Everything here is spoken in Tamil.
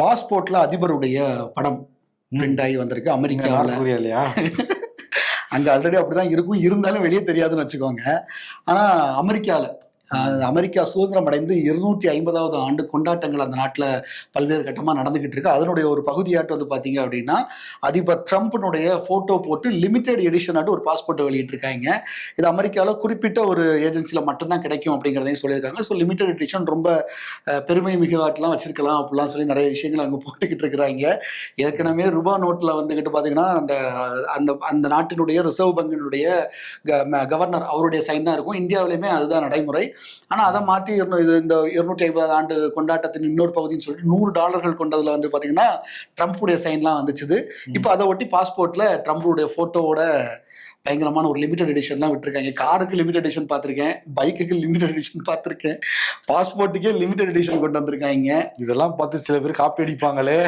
பாஸ்போர்ட்ல அதிபருடைய படம் பிரிண்ட் ஆகி வந்திருக்கு அமெரிக்காவில். இல்லையா? அங்க ஆல்ரெடி அப்படிதான் இருக்கும், இருந்தாலும் வெளியே தெரியாதுன்னு வச்சுக்கோங்க. ஆனா அமெரிக்கா சுதந்திரம் அடைந்து 250வது ஆண்டு கொண்டாட்டங்கள் அந்த நாட்டில் பல்வேறு கட்டமாக நடந்துகிட்டு இருக்கு. அதனுடைய ஒரு பகுதியாட்டு வந்து பார்த்தீங்க அப்படின்னா அதிபர் ட்ரம்ப்னுடைய போட்டோ போட்டு லிமிடெட் எடிஷன் ஆட்டு ஒரு பாஸ்போர்ட்டை வெளியிட்டிருக்காங்க. இது அமெரிக்காவில் குறிப்பிட்ட ஒரு ஏஜென்சியில் மட்டும்தான் கிடைக்கும் அப்படிங்கிறதையும் சொல்லியிருக்காங்க. ஸோ லிமிடெட் எடிஷன் ரொம்ப பெருமை மிகவாட்டெலாம் வச்சிருக்கலாம் அப்படிலாம் சொல்லி நிறைய விஷயங்கள் அங்கே போட்டுக்கிட்டு இருக்கிறாங்க. ஏற்கனவே ரூபா நோட்டில் வந்துக்கிட்டு பார்த்தீங்கன்னா அந்த அந்த அந்த நாட்டினுடைய ரிசர்வ் வங்கியினுடைய கவர்னர் அவருடைய சைன் தான் இருக்கும். இந்தியாவிலையுமே அதுதான் நடைமுறை. ஆனால் அதை மாற்றி இது இந்த 250 ஆண்டு கொண்டாட்டத்தின் இன்னொரு பகுதின்னு சொல்லிட்டு $100 கொண்டதில் வந்து பார்த்தீங்கன்னா ட்ரம்ப்புடைய சைன்லாம் வந்துச்சுது. இப்போ அதை ஒட்டி பாஸ்போர்ட்டில் ட்ரம்ப்புடைய ஃபோட்டோவோட பயங்கரமான ஒரு லிமிடெட் எடிஷன்லாம் விட்டுருக்காங்க. காருக்கு லிமிடெட் எடிஷன் பார்த்துருக்கேன், பைக்குக்கு லிமிடெட் எடிஷன் பார்த்துருக்கேன், பாஸ்போர்ட்டுக்கே லிமிடெட் எடிஷன் கொண்டு வந்திருக்காங்க. இதெல்லாம் பார்த்து சில பேர் காப்பி அடிப்பாங்களே.